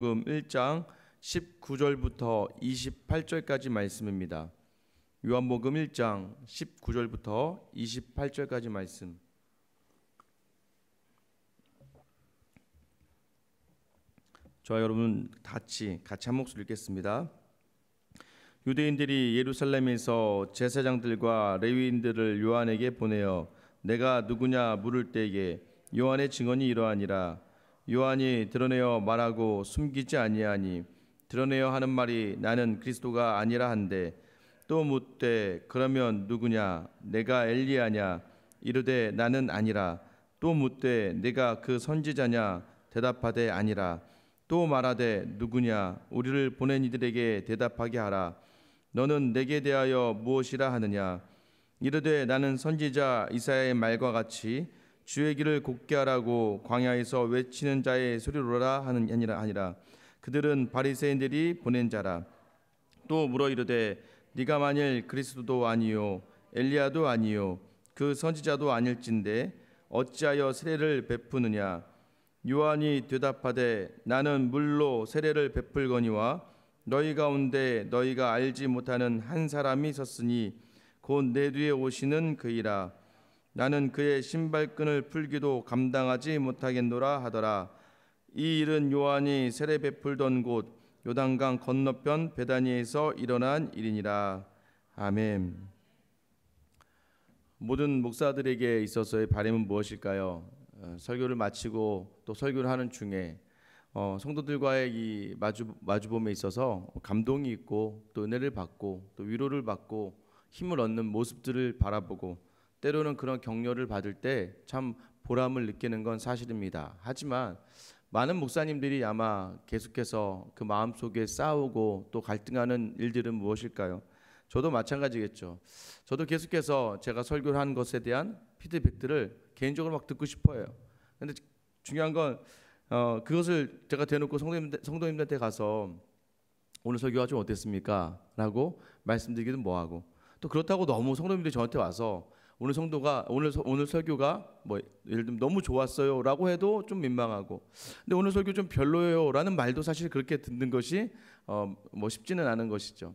요한복음 1장 19절부터 28절까지 말씀입니다. 요한복음 1장 19절부터 28절까지 말씀. 저와 여러분 같이 한 목소리 읽겠습니다. 유대인들이 예루살렘에서 제사장들과 레위인들을 요한에게 보내어 내가 누구냐 물을 때에 요한의 증언이 이러하니라. 요한이 드러내어 말하고 숨기지 아니하니 드러내어 하는 말이 나는 그리스도가 아니라 한데, 또 묻되 그러면 누구냐 내가 엘리야냐 이르되 나는 아니라, 또 묻되 내가 그 선지자냐 대답하되 아니라, 또 말하되 누구냐 우리를 보낸 이들에게 대답하게 하라. 너는 내게 대하여 무엇이라 하느냐 이르되 나는 선지자 이사야의 말과 같이 주의 길을 곧게 하라고 광야에서 외치는 자의 소리로라 하니라. 그들은 바리새인들이 보낸 자라. 또 물어 이르되 네가 만일 그리스도도 아니요 엘리야도 아니요 그 선지자도 아닐진데 어찌하여 세례를 베푸느냐. 요한이 대답하되 나는 물로 세례를 베풀거니와 너희 가운데 너희가 알지 못하는 한 사람이 섰으니 곧 내 뒤에 오시는 그이라. 나는 그의 신발끈을 풀기도 감당하지 못하겠노라 하더라. 이 일은 요한이 세례 베풀던 곳 요단강 건너편 베다니에서 일어난 일이니라. 아멘. 모든 목사들에게 있어서의 바람은 무엇일까요? 설교를 마치고 또 설교를 하는 중에 성도들과의 이 마주봄에 있어서 감동이 있고 또 은혜를 받고 또 위로를 받고 힘을 얻는 모습들을 바라보고 때로는 그런 격려를 받을 때 참 보람을 느끼는 건 사실입니다. 하지만 많은 목사님들이 아마 계속해서 그 마음속에 싸우고 또 갈등하는 일들은 무엇일까요? 저도 마찬가지겠죠. 저도 계속해서 제가 설교를 한 것에 대한 피드백들을 개인적으로 막 듣고 싶어요. 근데 중요한 건 그것을 제가 대놓고 성도님들한테 가서 오늘 설교가 좀 어땠습니까? 라고 말씀드리기도 뭐하고, 또 그렇다고 너무 성도님들이 저한테 와서 오늘 설교가 뭐 예를 들면 너무 좋았어요라고 해도 좀 민망하고, 근데 오늘 설교 좀 별로예요라는 말도 사실 그렇게 듣는 것이 뭐 쉽지는 않은 것이죠.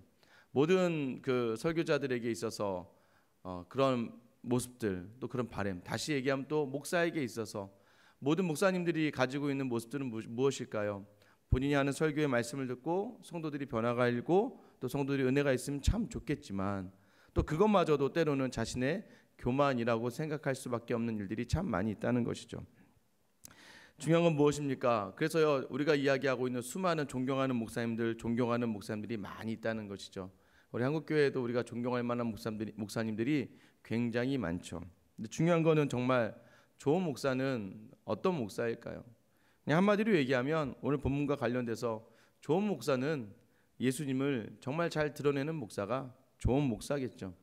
모든 그 설교자들에게 있어서 그런 모습들, 또 그런 바람, 다시 얘기하면 또 목사에게 있어서 모든 목사님들이 가지고 있는 모습들은 무엇일까요? 본인이 하는 설교의 말씀을 듣고 성도들이 변화가 일고 또 성도들이 은혜가 있으면 참 좋겠지만, 또 그것마저도 때로는 자신의 교만이라고 생각할 수밖에 없는 일들이 참 많이 있다는 것이죠. 중요한 건 무엇입니까? 그래서요, 우리가 이야기하고 있는 수많은 존경하는 목사님들이 많이 있다는 것이죠. 우리 한국교회에도 우리가 존경할 만한 목사님들이 굉장히 많죠. 근데 중요한 거는 정말 좋은 목사는 어떤 목사일까요? 그냥 한마디로 얘기하면 오늘 본문과 관련돼서 좋은 목사는 예수님을 정말 잘 드러내는 목사가 좋은 목사겠죠.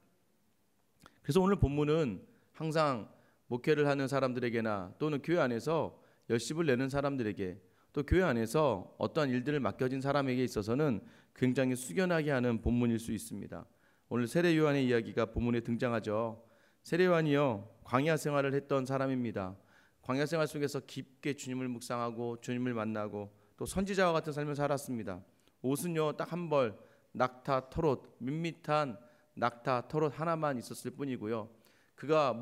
그래서 오늘 본문은 항상 목회를 하는 사람들에게나 또는 교회 안에서 열심을 내는 사람들에게, 또 교회 안에서 어떠한 일들을 맡겨진 사람에게 있어서는 굉장히 숙연하게 하는 본문일 수 있습니다. 오늘 세례 요한의 이야기가 본문에 등장하죠. 세례 요한이요, 광야 생활을 했던 사람입니다. 광야 생활 속에서 깊게 주님을 묵상하고 주님을 만나고 또 선지자와 같은 삶을 살았습니다. 옷은요 딱 한 벌 낙타 털옷, 밋밋한 낙타 털옷 하나만 있었을 뿐이고요. 그가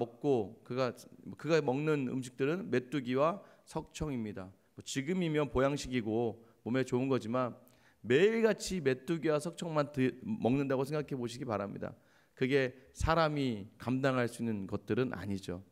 먹는 음식들은 메뚜기와 석청입니다. 지금이면 보양식이고 몸에 좋은 거지만 매일같이 메뚜기와 석청만 먹는다고 생각해 보시기 바랍니다. 그게 사람이 감당할 수 있는 것들은 아니죠.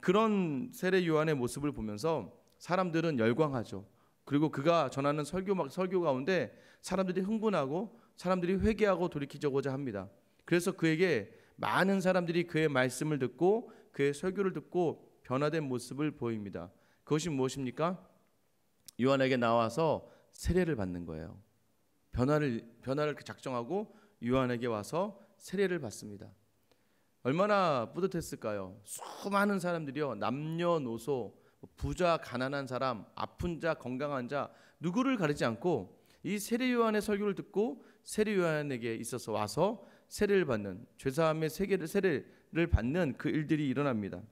그런 세례 요한의 모습을 보면서 사람들은 열광하죠. 그리고 그가 전하는 설교 가운데 사람들이 흥분하고 사람들이 회개하고 돌이키고자 합니다. 그래서 그에게 많은 사람들이 그의 말씀을 듣고 그의 설교를 듣고 변화된 모습을 보입니다. 그것이 무엇입니까? 요한에게 나와서 세례를 받는 거예요. 변화를 작정하고 요한에게 와서 세례를 받습니다. 얼마나 뿌듯했을까요? 수많은 사람들이요, 남녀노소, 부자, 가난한 사람, 아픈 자, 건강한 자, 누구를 가리지 않고 이 세례 요한의 설교를 듣고 세례 요한에게 있어서 와서 세례를 받는, 죄사함의 세례를 받는 그 일들이 일어납니다.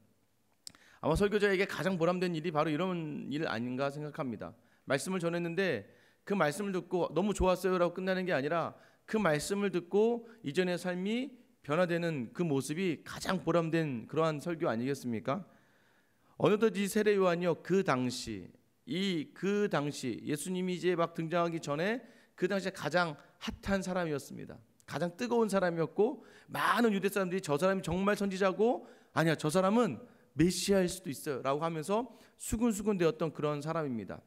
아마 설교자에게 가장 보람된 일이 바로 이런 일 아닌가 생각합니다. 말씀을 전했는데 그 말씀을 듣고 너무 좋았어요라고 끝나는 게 아니라 그 말씀을 듣고 이전의 삶이 변화되는 그 모습이 가장 보람된 그러한 설교 아니겠습니까? 어느덧 이 세례 요한이요, 그 당시 예수님이 이제 막 등장하기 전에 그 당시에 가장 핫한 사람이었습니다. 가장 뜨거운 사람이었고, 많은 유대 사람들이 저 사람이 정말 선지자고, 아니야, 저 사람은 메시아일 수도 있어요 라고 하면서 수군수군 되었던 그런 사람입니다.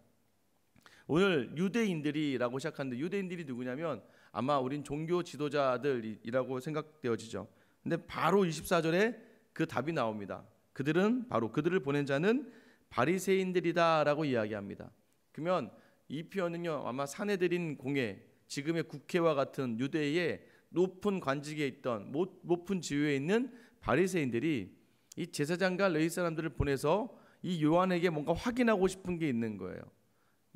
오늘 유대인들이라고 시작하는데, 유대인들이 누구냐면 아마 우린 종교 지도자들이라고 생각되어지죠. 근데 바로 24절에 그 답이 나옵니다. 그들을 보낸 자는 바리새인들이다라고 이야기합니다. 그러면 이 표현은요, 아마 사내들인 공회, 지금의 국회와 같은 유대의 높은 관직에 있던, 높은 지위에 있는 바리새인들이 이 제사장과 레위 사람들을 보내서 이 요한에게 뭔가 확인하고 싶은 게 있는 거예요.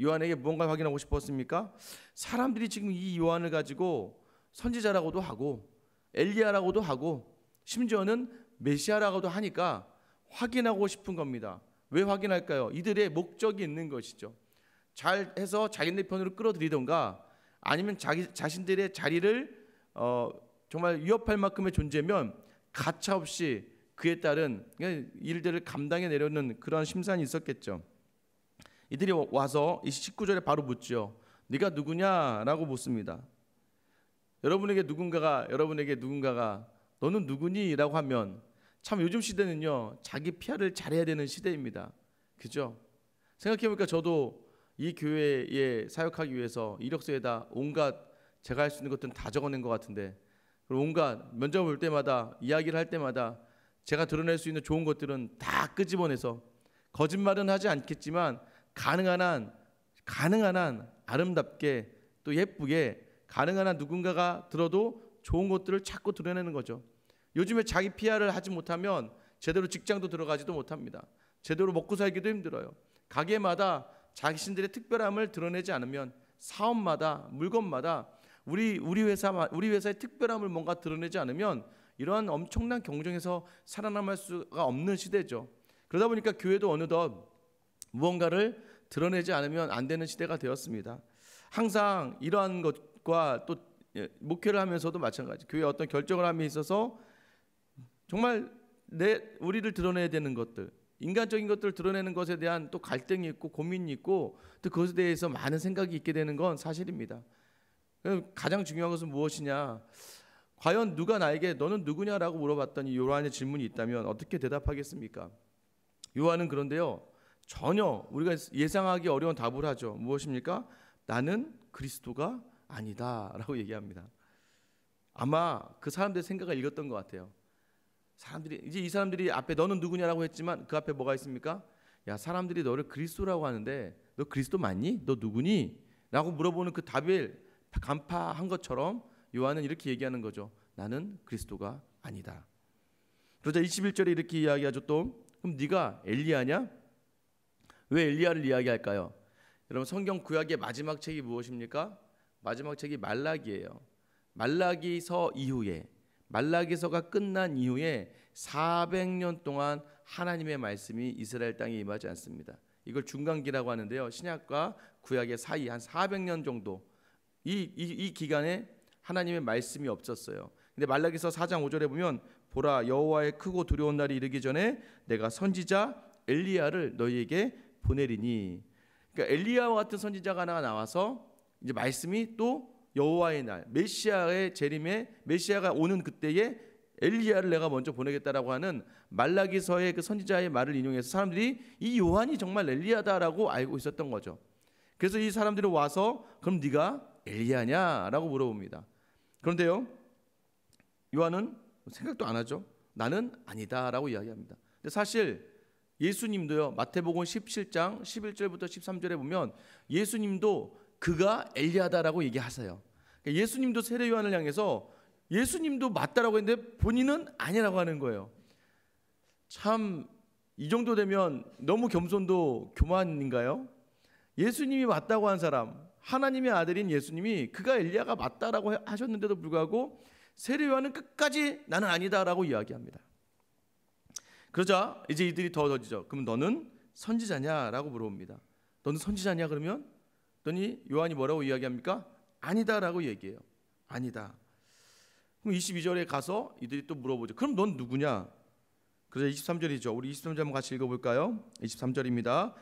요한에게 뭔가 확인하고 싶었습니까? 사람들이 지금 이 요한을 가지고 선지자라고도 하고 엘리야라고도 하고 심지어는 메시아라고도 하니까 확인하고 싶은 겁니다. 왜 확인할까요? 이들의 목적이 있는 것이죠. 잘해서 자기네 편으로 끌어들이던가, 아니면 자신들의 자리를 정말 위협할 만큼의 존재면 가차없이 그에 따른 일들을 감당해 내려는 그런 심산이 있었겠죠. 이들이 와서 이 19절에 바로 묻죠. 네가 누구냐라고 묻습니다. 여러분에게 누군가가 너는 누구니? 라고 하면, 참 요즘 시대는요, 자기 PR을 잘해야 되는 시대입니다. 그죠? 생각해보니까 저도 이 교회에 사역하기 위해서 이력서에다 온갖 제가 할 수 있는 것들은 다 적어낸 것 같은데, 온갖 면접 볼 때마다, 이야기를 할 때마다 제가 드러낼 수 있는 좋은 것들은 다 끄집어내서, 거짓말은 하지 않겠지만 가능한 한 아름답게 또 예쁘게, 가능한 한 누군가가 들어도 좋은 것들을 자꾸 드러내는 거죠. 요즘에 자기 PR을 하지 못하면 제대로 직장도 들어가지도 못합니다. 제대로 먹고 살기도 힘들어요. 가게마다 자신들의 특별함을 드러내지 않으면, 사업마다, 물건마다 우리 회사의 특별함을 뭔가 드러내지 않으면 이러한 엄청난 경쟁에서 살아남을 수가 없는 시대죠. 그러다 보니까 교회도 어느덧 무언가를 드러내지 않으면 안 되는 시대가 되었습니다. 항상 이러한 것과 또 목회를 하면서도 마찬가지, 교회 어떤 결정을 함에 있어서 정말 우리를 드러내야 되는 것들, 인간적인 것들을 드러내는 것에 대한 또 갈등이 있고 고민이 있고, 또 그것에 대해서 많은 생각이 있게 되는 건 사실입니다. 가장 중요한 것은 무엇이냐, 과연 누가 나에게 너는 누구냐라고 물어봤더니 요한의 질문이 있다면 어떻게 대답하겠습니까? 요한은 그런데요, 전혀 우리가 예상하기 어려운 답을 하죠. 무엇입니까? 나는 그리스도가 아니다 라고 얘기합니다. 아마 그 사람들의 생각을 읽었던 것 같아요. 이 사람들이 앞에 너는 누구냐라고 했지만 그 앞에 뭐가 있습니까? 야, 사람들이 너를 그리스도라고 하는데 너 그리스도 맞니? 너 누구니? 라고 물어보는 그 답을 간파한 것처럼 요한은 이렇게 얘기하는 거죠. 나는 그리스도가 아니다. 그러자 21절에 이렇게 이야기하죠. 또 그럼 네가 엘리야냐? 왜 엘리야를 이야기할까요? 여러분, 성경 구약의 마지막 책이 무엇입니까? 마지막 책이 말라기예요. 말라기서가 끝난 이후에 400년 동안 하나님의 말씀이 이스라엘 땅에 임하지 않습니다. 이걸 중간기라고 하는데요, 신약과 구약의 사이 한 400년 정도 이 기간에 하나님의 말씀이 없었어요. 근데 말라기서 4장 5절에 보면, 보라, 여호와의 크고 두려운 날이 이르기 전에 내가 선지자 엘리야를 너희에게 보내리니. 그러니까 엘리야와 같은 선지자가 하나가 나와서 이제 말씀이 또 여호와의 날, 메시아의 재림에, 메시아가 오는 그때에 엘리야를 내가 먼저 보내겠다라고 하는 말라기서의 그 선지자의 말을 인용해서 사람들이 이 요한이 정말 엘리야다라고 알고 있었던 거죠. 그래서 이 사람들이 와서 그럼 네가 엘리야냐라고 물어봅니다. 그런데요, 요한은 생각도 안 하죠. 나는 아니다라고 이야기합니다. 근데 사실 예수님도요, 마태복음 17장 11절부터 13절에 보면 예수님도 그가 엘리야다라고 얘기하세요. 그러니까 예수님도 세례 요한을 향해서 예수님도 맞다라고 했는데 본인은 아니라고 하는 거예요. 참, 이 정도 되면 너무 겸손도 교만인가요? 예수님이 맞다고 한 사람, 하나님의 아들인 예수님이 그가 엘리야가 맞다라고 하셨는데도 불구하고 세례 요한은 끝까지 나는 아니다라고 이야기합니다. 그러자 이제 이들이 더워지죠. 그럼 너는 선지자냐라고 물어봅니다. 너는 선지자냐? 그러면 그랬더니 요한이 뭐라고 이야기합니까? 아니다라고 얘기해요. 아니다. 그럼 22절에 가서 이들이 또 물어보죠. 그럼 넌 누구냐? 그래서 23절이죠. 우리 23절 한번 같이 읽어볼까요? 23절입니다.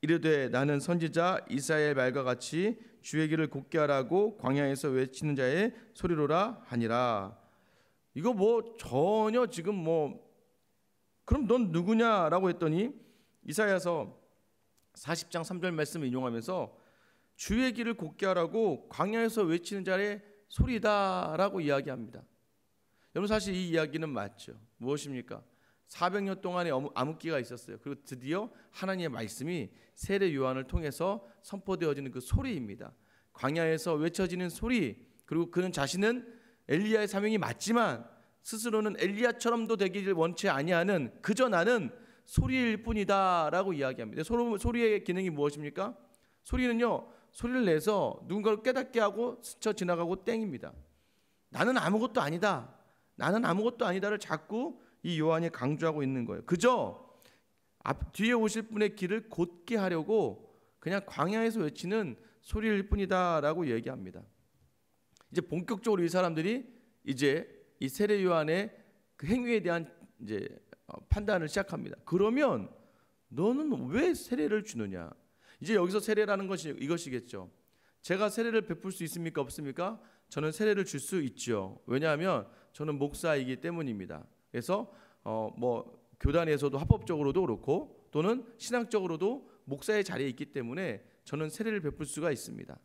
이르되 나는 선지자 이사야의 말과 같이 주의 길을 곧게 하라고 광야에서 외치는 자의 소리로라 하니라. 이거 뭐 전혀 지금 뭐 그럼 넌 누구냐라고 했더니 이사야서 40장 3절 말씀을 인용하면서 주의 길을 곧게 하라고 광야에서 외치는 자의 소리다라고 이야기합니다. 여러분 사실 이 이야기는 맞죠. 무엇입니까? 400년 동안의 암흑기가 있었어요. 그리고 드디어 하나님의 말씀이 세례 요한을 통해서 선포되어지는 그 소리입니다. 광야에서 외쳐지는 소리. 그리고 그는 자신은 엘리야의 사명이 맞지만 스스로는 엘리야처럼도 되기를 원치 아니하는 그저 나는 소리일 뿐이다라고 이야기합니다. 소리의 기능이 무엇입니까? 소리는요, 소리를 내서 누군가를 깨닫게 하고 스쳐 지나가고 땡입니다. 나는 아무것도 아니다. 나는 아무것도 아니다를 자꾸 이 요한이 강조하고 있는 거예요. 그저 뒤에 오실 분의 길을 곧게 하려고 그냥 광야에서 외치는 소리일 뿐이다라고 얘기합니다. 이제 본격적으로 이 사람들이 이제 이 세례 요한의 그 행위에 대한 이제 판단을 시작합니다. 그러면 너는 왜 세례를 주느냐? 이제 여기서 세례라는 것이 이것이겠죠. 제가 세례를 베풀 수 있습니까? 없습니까? 저는 세례를 줄 수 있죠. 왜냐하면 저는 목사이기 때문입니다. 그래서 뭐 교단에서도 합법적으로도 그렇고 또는 신앙적으로도 목사의 자리에 있기 때문에 저는 세례를 베풀 수가 있습니다.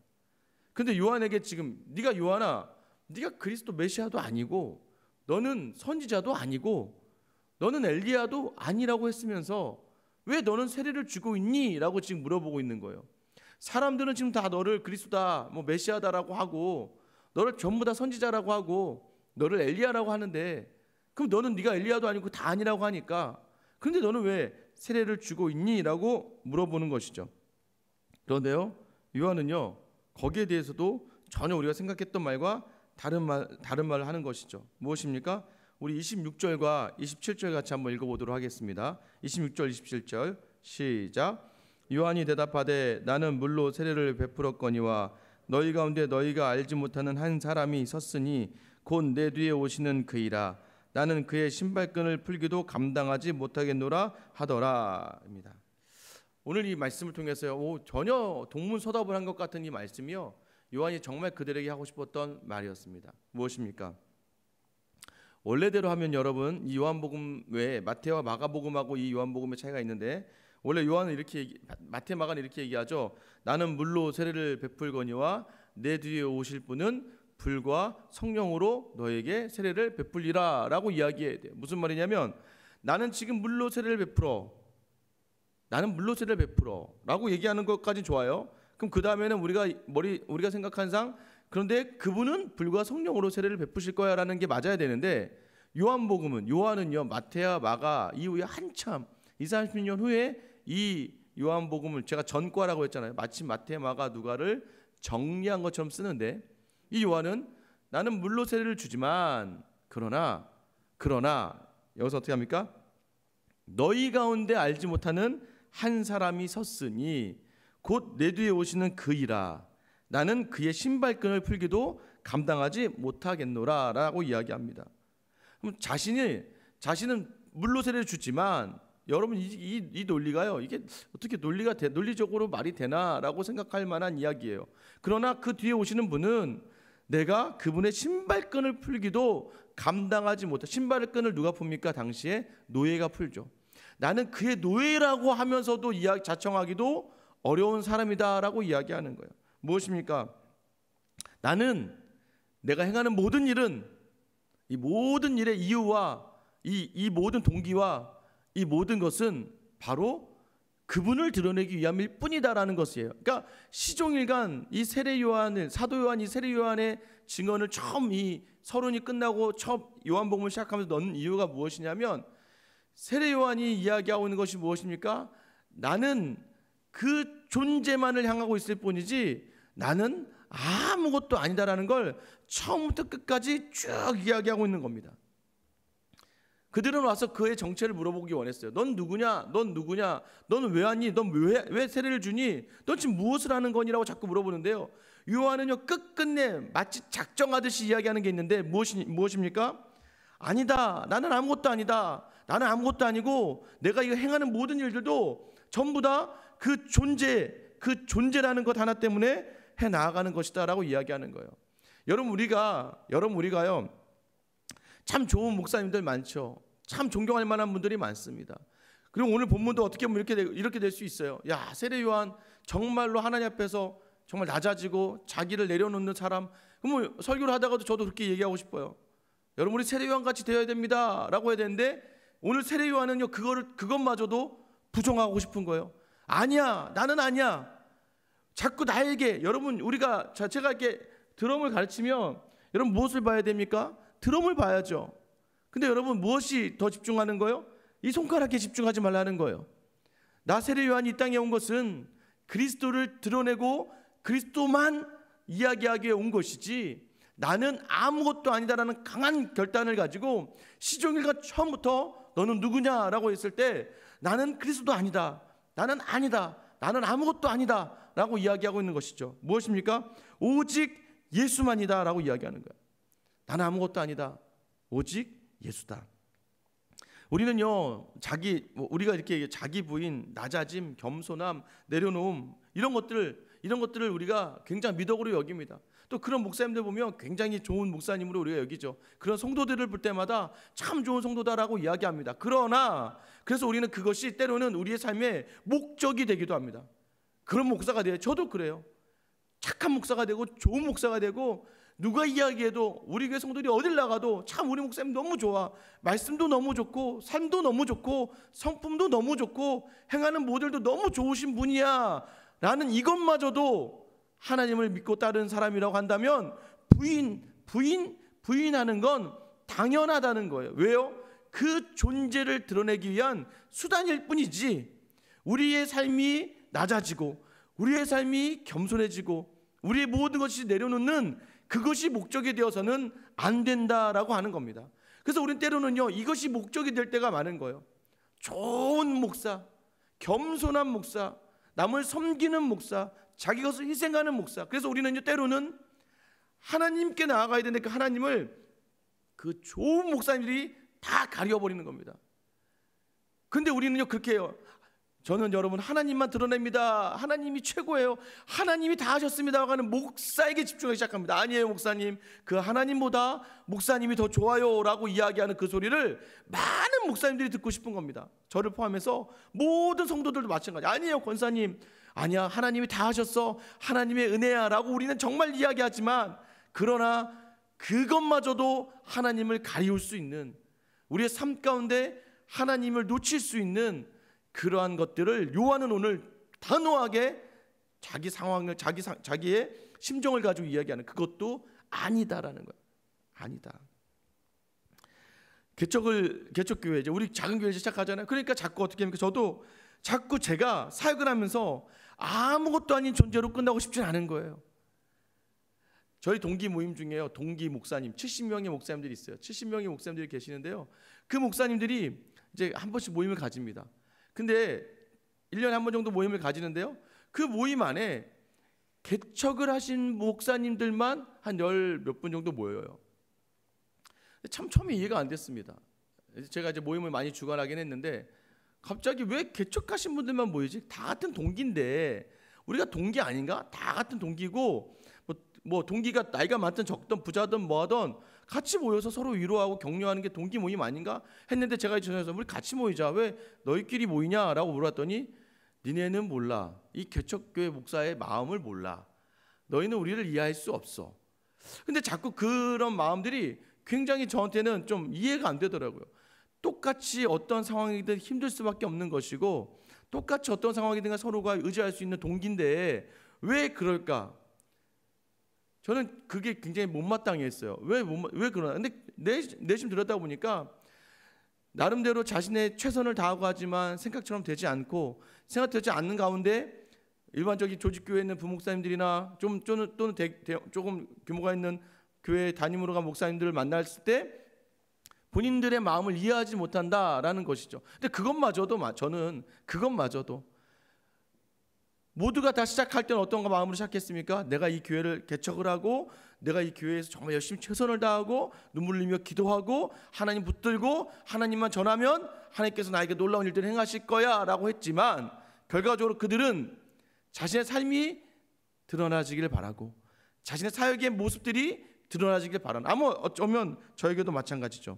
근데 요한에게 지금 네가 요한아, 네가 그리스도 메시아도 아니고 너는 선지자도 아니고 너는 엘리야도 아니라고 했으면서 왜 너는 세례를 주고 있니? 라고 지금 물어보고 있는 거예요. 사람들은 지금 다 너를 그리스도다, 뭐 메시아다라고 하고 너를 전부 다 선지자라고 하고 너를 엘리야라고 하는데 그럼 너는 네가 엘리야도 아니고 다 아니라고 하니까 그런데 너는 왜 세례를 주고 있니? 라고 물어보는 것이죠. 그런데요, 요한은요 거기에 대해서도 전혀 우리가 생각했던 말과 다른 말을 하는 것이죠. 무엇입니까? 우리 26절과 27절 같이 한번 읽어보도록 하겠습니다. 26절 27절 시작. 요한이 대답하되 나는 물로 세례를 베풀었거니와 너희 가운데 너희가 알지 못하는 한 사람이 섰으니 곧 내 뒤에 오시는 그이라. 나는 그의 신발끈을 풀기도 감당하지 못하겠노라 하더라입니다. 오늘 이 말씀을 통해서요, 전혀 동문서답을 한 것 같은 이 말씀이요, 요한이 정말 그들에게 하고 싶었던 말이었습니다. 무엇입니까? 원래대로 하면 여러분 이 요한복음 외에 마태와 마가복음하고 이 요한복음의 차이가 있는데 원래 요한은 마태 마가는 이렇게 얘기하죠. 나는 물로 세례를 베풀거니와 내 뒤에 오실 분은 불과 성령으로 너에게 세례를 베풀리라 라고 이야기해야 돼요. 무슨 말이냐면 나는 지금 물로 세례를 베풀어, 나는 물로 세례를 베풀어 라고 얘기하는 것까지 좋아요. 그럼 그 다음에는 우리가 생각한 상 그런데 그분은 불과 성령으로 세례를 베푸실 거야 라는 게 맞아야 되는데 요한은요 마태와 마가 이후에 한참 20-30년 후에 이 요한복음을 제가 전과라고 했잖아요. 마치 마태, 마가, 누가를 정리한 것처럼 쓰는데 이 요한은 나는 물로 세례를 주지만 그러나 여기서 어떻게 합니까? 너희 가운데 알지 못하는 한 사람이 섰으니 곧 내 뒤에 오시는 그이라. 나는 그의 신발끈을 풀기도 감당하지 못하겠노라 라고 이야기합니다. 그럼 자신은 물로 세례를 주지만 여러분 이 논리가요, 이게 어떻게 논리적으로 말이 되나라고 생각할 만한 이야기예요. 그러나 그 뒤에 오시는 분은 내가 그분의 신발끈을 풀기도 감당하지 못해. 신발끈을 누가 풉니까? 당시에 노예가 풀죠. 나는 그의 노예라고 하면서도 자청하기도 어려운 사람이다라고 이야기하는 거예요. 무엇입니까? 나는 내가 행하는 모든 일은 이 모든 일의 이유와 이 모든 동기와 이 모든 것은 바로 그분을 드러내기 위함일 뿐이다라는 것이에요. 그러니까 시종일관 이 사도 요한이 세례 요한의 증언을 처음 이 서론이 끝나고 처음 요한복음을 시작하면서 넣는 이유가 무엇이냐면 세례 요한이 이야기하고 있는 것이 무엇입니까? 나는 그 존재만을 향하고 있을 뿐이지 나는 아무것도 아니다라는 걸 처음부터 끝까지 쭉 이야기하고 있는 겁니다. 그들은 와서 그의 정체를 물어보기 원했어요. 넌 누구냐? 넌 누구냐? 너는 왜 왔니? 넌 왜 세례를 주니? 넌 지금 무엇을 하는 거니라고 자꾸 물어보는데요. 요한은요 끝끝내 마치 작정하듯이 이야기하는 게 있는데 무엇입니까? 아니다. 나는 아무것도 아니다. 나는 아무것도 아니고 내가 이거 행하는 모든 일들도 전부 다 그 존재라는 것 하나 때문에 해 나아가는 것이다라고 이야기하는 거예요. 여러분 우리가요 참 좋은 목사님들 많죠. 참 존경할 만한 분들이 많습니다. 그리고 오늘 본문도 어떻게 보면 이렇게 될 수 있어요. 야, 세례 요한 정말로 하나님 앞에서 정말 낮아지고 자기를 내려놓는 사람. 그럼 설교를 하다가도 저도 그렇게 얘기하고 싶어요. 여러분 우리 세례 요한 같이 되어야 됩니다라고 해야 되는데 오늘 세례 요한은요 그것마저도 부정하고 싶은 거예요. 아니야, 나는 아니야. 자꾸 나에게 여러분 제가 이렇게 드럼을 가르치면 여러분 무엇을 봐야 됩니까? 드럼을 봐야죠. 근데 여러분 무엇이 더 집중하는 거예요? 이 손가락에 집중하지 말라는 거예요. 나 세례 요한이 이 땅에 온 것은 그리스도를 드러내고 그리스도만 이야기하기에 온 것이지 나는 아무것도 아니다라는 강한 결단을 가지고 시종일관 처음부터 너는 누구냐라고 했을 때 나는 그리스도 아니다. 나는 아니다. 나는 아무것도 아니다 라고 이야기하고 있는 것이죠. 무엇입니까? 오직 예수만이다 라고 이야기하는 거예요. 나는 아무것도 아니다. 오직 예수다. 우리는요 우리가 이렇게 자기 부인, 낮아짐, 겸손함, 내려놓음 이런 것들을 우리가 굉장히 미덕으로 여깁니다. 또 그런 목사님들 보면 굉장히 좋은 목사님으로 우리가 여기죠. 그런 성도들을 볼 때마다 참 좋은 성도다라고 이야기합니다. 그래서 우리는 그것이 때로는 우리의 삶의 목적이 되기도 합니다. 그런 목사가 돼요. 저도 그래요. 착한 목사가 되고 좋은 목사가 되고 누가 이야기해도 우리 교회 성도들이 어딜 나가도 참 우리 목사님 너무 좋아. 말씀도 너무 좋고 삶도 너무 좋고 성품도 너무 좋고 행하는 모델도 너무 좋으신 분이야 라는 이것마저도 하나님을 믿고 따르는 사람이라고 한다면 부인하는 건 당연하다는 거예요. 왜요? 그 존재를 드러내기 위한 수단일 뿐이지 우리의 삶이 낮아지고 우리의 삶이 겸손해지고 우리의 모든 것이 내려놓는 그것이 목적이 되어서는 안 된다라고 하는 겁니다. 그래서 우리는 때로는요 이것이 목적이 될 때가 많은 거예요. 좋은 목사, 겸손한 목사, 남을 섬기는 목사, 자기 것을 희생하는 목사. 그래서 우리는요 때로는 하나님께 나아가야 되는데 그 하나님을 그 좋은 목사님들이 다 가려버리는 겁니다. 근데 우리는요 그렇게 해요. 저는 여러분 하나님만 드러냅니다. 하나님이 최고예요. 하나님이 다 하셨습니다 하는 목사에게 집중하기 시작합니다. 아니에요 목사님, 그 하나님보다 목사님이 더 좋아요 라고 이야기하는 그 소리를 많은 목사님들이 듣고 싶은 겁니다. 저를 포함해서 모든 성도들도 마찬가지. 아니에요 권사님, 아니야 하나님이 다 하셨어, 하나님의 은혜야 라고 우리는 정말 이야기하지만 그러나 그것마저도 하나님을 가리울 수 있는, 우리의 삶 가운데 하나님을 놓칠 수 있는 그러한 것들을 요한은 오늘 단호하게 자기 상황을 자기의 심정을 가지고 이야기하는, 그것도 아니다라는 거예요. 아니다. 개척교회 이제 우리 작은 교회 시작하잖아요. 그러니까 자꾸 어떻게 합니까? 저도 자꾸 제가 사역을 하면서 아무것도 아닌 존재로 끝나고 싶진 않은 거예요. 저희 동기 모임 중에요, 동기 목사님 70명의 목사님들이 있어요. 70명의 목사님들이 계시는데요. 그 목사님들이 이제 한 번씩 모임을 가집니다. 근데 1년에 한 번 정도 모임을 가지는데요. 그 모임 안에 개척을 하신 목사님들만 한 10몇 분 정도 모여요. 참 처음에 이해가 안 됐습니다. 제가 이제 모임을 많이 주관하긴 했는데 갑자기 왜 개척하신 분들만 모이지? 다 같은 동기인데 우리가 동기 아닌가? 다 같은 동기고 뭐 동기가 나이가 많든 적든 부자든 뭐하든 같이 모여서 서로 위로하고 격려하는 게 동기 모임 아닌가 했는데 제가 전화해서 우리 같이 모이자, 왜 너희끼리 모이냐라고 물었더니 니네는 몰라, 이 개척교회 목사의 마음을 몰라, 너희는 우리를 이해할 수 없어. 근데 자꾸 그런 마음들이 굉장히 저한테는 좀 이해가 안 되더라고요. 똑같이 어떤 상황이든 힘들 수밖에 없는 것이고 똑같이 어떤 상황이든 서로가 의지할 수 있는 동기인데 왜 그럴까? 저는 그게 굉장히 못마땅해 했어요. 왜 그러나? 근데 내심 들었다 보니까 나름대로 자신의 최선을 다하고 하지만 생각처럼 되지 않고 생각되지 않는 가운데 일반적인 조직교회에 있는 부목사님들이나 또는 조금 규모가 있는 교회 담임으로 간 목사님들을 만났을 때 본인들의 마음을 이해하지 못한다라는 것이죠. 근데 저는 그것마저도 모두가 다 시작할 때는 어떤 마음으로 시작했습니까? 내가 이 교회를 개척을 하고 내가 이 교회에서 정말 열심히 최선을 다하고 눈물 흘리며 기도하고 하나님 붙들고 하나님만 전하면 하나님께서 나에게 놀라운 일들을 행하실 거야 라고 했지만, 결과적으로 그들은 자신의 삶이 드러나지길 바라고 자신의 사역의 모습들이 드러나지길 바라는, 어쩌면 저에게도 마찬가지죠.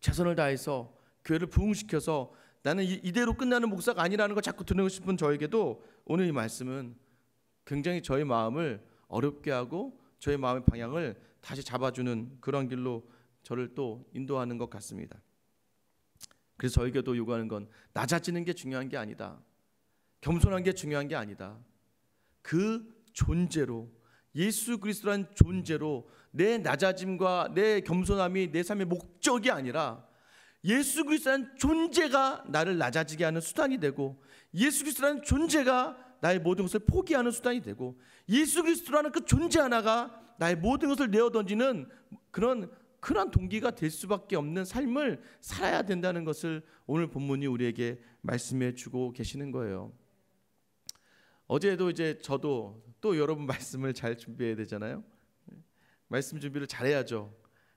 최선을 다해서 교회를 부흥시켜서 나는 이대로 끝나는 목사가 아니라는 걸 자꾸 드러내고 싶은 저에게도 오늘 이 말씀은 굉장히 저의 마음을 어렵게 하고 저의 마음의 방향을 다시 잡아주는 그런 길로 저를 또 인도하는 것 같습니다. 그래서 저에게도 요구하는 건 낮아지는 게 중요한 게 아니다. 겸손한 게 중요한 게 아니다. 그 존재로, 예수 그리스도란 존재로 내 낮아짐과 내 겸손함이 내 삶의 목적이 아니라 예수 그리스도라는 존재가 나를 낮아지게 하는 수단이 되고, 예수 그리스도라는 존재가 나의 모든 것을 포기하는 수단이 되고, 예수 그리스도라는 그 존재 하나가 나의 모든 것을 내어던지는 그런 동기가 될 수밖에 없는 삶을 살아야 된다는 것을 오늘 본문이 우리에게 말씀해 주고 계시는 거예요. 어제도 이제 저도 또 여러분 말씀을 잘 준비해야 되잖아요. 말씀 준비를 잘해야죠.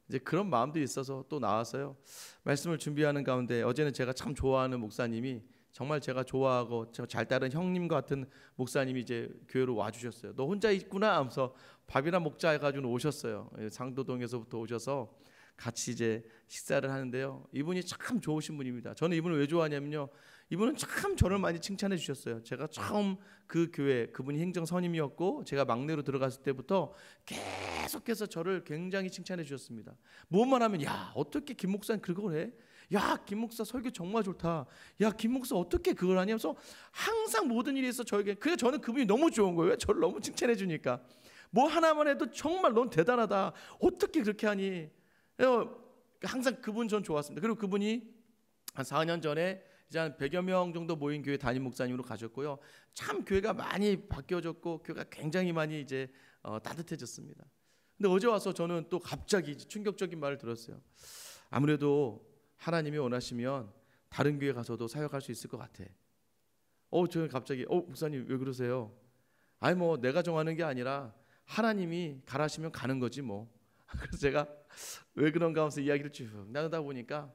이제 그런 마음도 있어서 또 나와서요, 말씀을 준비하는 가운데 어제는 제가 참 좋아하는 목사님이, 정말 제가 좋아하고 제가 잘 따르는 형님 같은 목사님이 이제 교회로 와주셨어요. 너 혼자 있구나 하면서 밥이나 먹자 해가지고 오셨어요. 상도동에서부터 오셔서 같이 이제 식사를 하는데요, 이분이 참 좋으신 분입니다. 저는 이분을 왜 좋아하냐면요, 이분은 참 저를 많이 칭찬해 주셨어요. 제가 처음 그 교회, 그분이 행정 선임이었고 제가 막내로 들어갔을 때부터 계속해서 저를 굉장히 칭찬해 주셨습니다. 무엇만 하면, 야 어떻게 김 목사님 그걸 해? 야 김 목사 설교 정말 좋다. 야 김 목사 어떻게 그걸 하냐면서 항상 모든 일에서 저에게, 그래서 저는 그분이 너무 좋은 거예요. 저를 너무 칭찬해 주니까 뭐 하나만 해도 정말 넌 대단하다. 어떻게 그렇게 하니? 항상 그분 전 좋았습니다. 그리고 그분이 한 4년 전에 이제 한 100여 명 정도 모인 교회 담임 목사님으로 가셨고요. 참 교회가 많이 바뀌어졌고 교회가 굉장히 많이 이제 따뜻해졌습니다. 근데 어제 와서 저는 또 갑자기 충격적인 말을 들었어요. 아무래도 하나님이 원하시면 다른 교회 가서도 사역할 수 있을 것 같아. 저는 갑자기 목사님 왜 그러세요? 아니 뭐 내가 정하는 게 아니라 하나님이 가라시면 가는 거지 뭐. 그래서 제가 왜 그런가 하면서 이야기를 쭉 나누다 보니까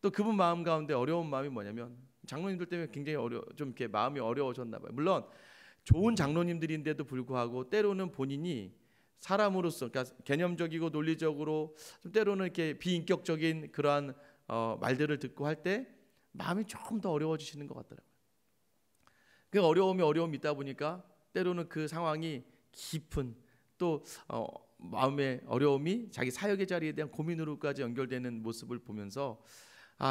또 그분 마음 가운데 어려운 마음이 뭐냐면, 장로님들 때문에 굉장히 좀 이렇게 마음이 어려워졌나 봐요. 물론 좋은 장로님들인데도 불구하고 때로는 본인이 사람으로서, 그러니까 개념적이고 논리적으로 좀 때로는 이렇게 비인격적인 그러한 말들을 듣고 할 때 마음이 조금 더 어려워지시는 것 같더라고요. 그 어려움이 있다 보니까 때로는 그 상황이 깊은 또 마음의 어려움이 자기 사역의 자리에 대한 고민으로까지 연결되는 모습을 보면서,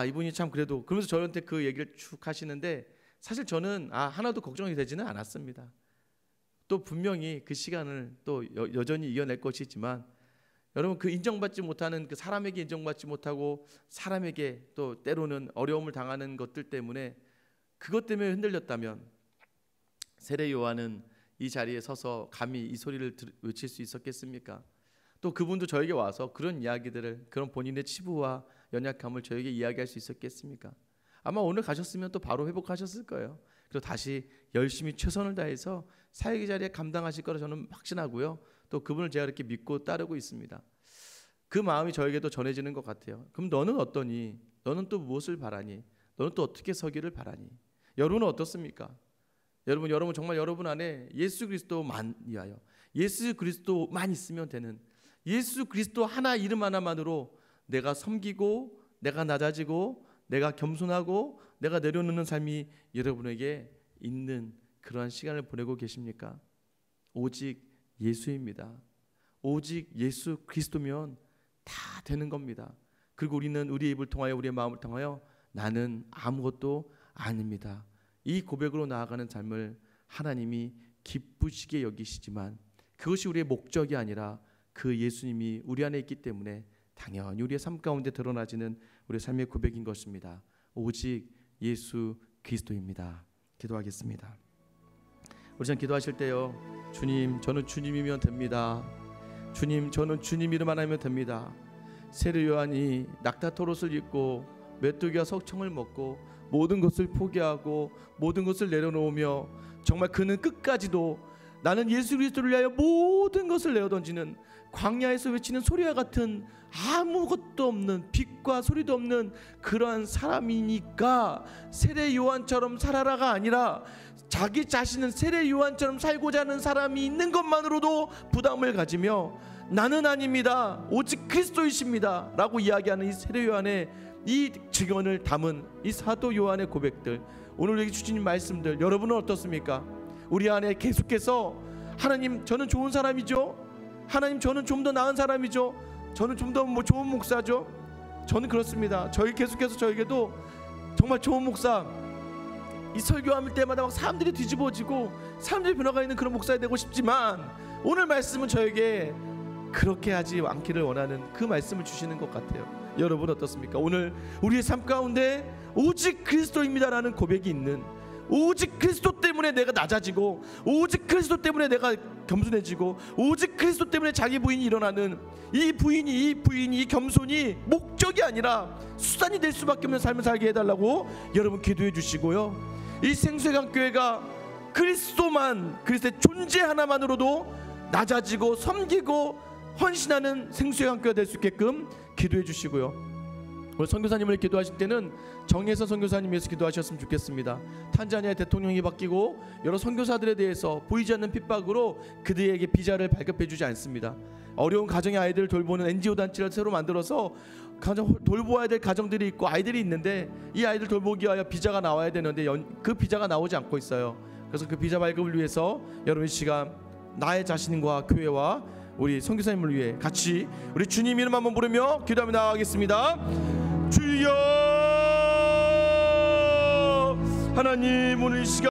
이분이 참 그래도, 그러면서 저한테 그 얘기를 쭉 하시는데 사실 저는 하나도 걱정이 되지는 않았습니다. 또 분명히 그 시간을 또 여전히 이겨낼 것이지만, 여러분 그 인정받지 못하는, 그 사람에게 인정받지 못하고 사람에게 또 때로는 어려움을 당하는 것들 때문에, 그것 때문에 흔들렸다면 세례 요한은 이 자리에 서서 감히 이 소리를 외칠 수 있었겠습니까? 또 그분도 저에게 와서 그런 이야기들을, 그런 본인의 치부와 연약함을 저에게 이야기할 수 있었겠습니까? 아마 오늘 가셨으면 또 바로 회복하셨을 거예요. 그리고 다시 열심히 최선을 다해서 사역의 자리에 감당하실 거라 저는 확신하고요. 또 그분을 제가 이렇게 믿고 따르고 있습니다. 그 마음이 저에게도 전해지는 것 같아요. 그럼 너는 어떠니? 너는 또 무엇을 바라니? 너는 또 어떻게 서기를 바라니? 여러분은 어떻습니까? 여러분 정말 여러분 안에 예수 그리스도만 위하여, 예수 그리스도만 있으면 되는, 예수 그리스도 하나 이름 하나만으로 내가 섬기고 내가 낮아지고 내가 겸손하고 내가 내려놓는 삶이 여러분에게 있는 그러한 시간을 보내고 계십니까? 오직 예수입니다. 오직 예수 그리스도면 다 되는 겁니다. 그리고 우리는 우리의 입을 통하여, 우리의 마음을 통하여 나는 아무것도 아닙니다, 이 고백으로 나아가는 삶을 하나님이 기쁘시게 여기시지만, 그것이 우리의 목적이 아니라 그 예수님이 우리 안에 있기 때문에 당연히 우리의 삶 가운데 드러나지는 우리의 삶의 고백인 것입니다. 오직 예수 그리스도입니다. 기도하겠습니다. 우리 전 기도하실 때요, 주님 저는 주님이면 됩니다. 주님 저는 주님 이름 하나면 됩니다. 세례 요한이 낙타토롯을 입고 메뚜기와 석청을 먹고 모든 것을 포기하고 모든 것을 내려놓으며 정말 그는 끝까지도 나는 예수 그리스도를 위하여 모든 것을 내어던지는 광야에서 외치는 소리와 같은 아무것도 없는 빛과 소리도 없는 그러한 사람이니까 세례 요한처럼 살아라가 아니라 자기 자신은 세례 요한처럼 살고자 하는 사람이 있는 것만으로도 부담을 가지며 나는 아닙니다, 오직 그리스도이십니다 라고 이야기하는 이 세례 요한의 이 증언을 담은 이 사도 요한의 고백들, 오늘 여기 주신 말씀들, 여러분은 어떻습니까? 우리 안에 계속해서 하나님 저는 좋은 사람이죠, 하나님 저는 좀 더 나은 사람이죠, 저는 좀 더 좋은 목사죠. 저는 그렇습니다. 저희 계속해서 저에게도 정말 좋은 목사, 이 설교할 때마다 막 사람들이 뒤집어지고 사람들이 변화가 있는 그런 목사가 되고 싶지만 오늘 말씀은 저에게 그렇게 하지 않기를 원하는 그 말씀을 주시는 것 같아요. 여러분 어떻습니까? 오늘 우리의 삶 가운데 오직 그리스도입니다라는 고백이 있는, 오직 그리스도 때문에 내가 낮아지고 오직 그리스도 때문에 내가 겸손해지고 오직 그리스도 때문에 자기 부인이 일어나는 이 부인이 이 겸손이 목적이 아니라 수단이 될 수밖에 없는 삶을 살게 해달라고 여러분 기도해 주시고요. 이 생수회강교회가 그리스도의 존재 하나만으로도 낮아지고 섬기고 헌신하는 생수회강교회가 될 수 있게끔 기도해 주시고요. 오늘 선교사님을 기도하실 때는 정혜선 선교사님 위해서 기도하셨으면 좋겠습니다. 탄자니아 대통령이 바뀌고 여러 선교사들에 대해서 보이지 않는 핍박으로 그들에게 비자를 발급해 주지 않습니다. 어려운 가정의 아이들을 돌보는 NGO 단체를 새로 만들어서 돌보아야 될 가정들이 있고 아이들이 있는데 이 아이들 돌보기 위하여 비자가 나와야 되는데 그 비자가 나오지 않고 있어요. 그래서 그 비자 발급을 위해서 여러분 이 시간 나의 자신과 교회와 우리 선교사님을 위해 같이 우리 주님 이름 한번 부르며 기도하며 나아가겠습니다. 주여, 하나님 오늘 이 시간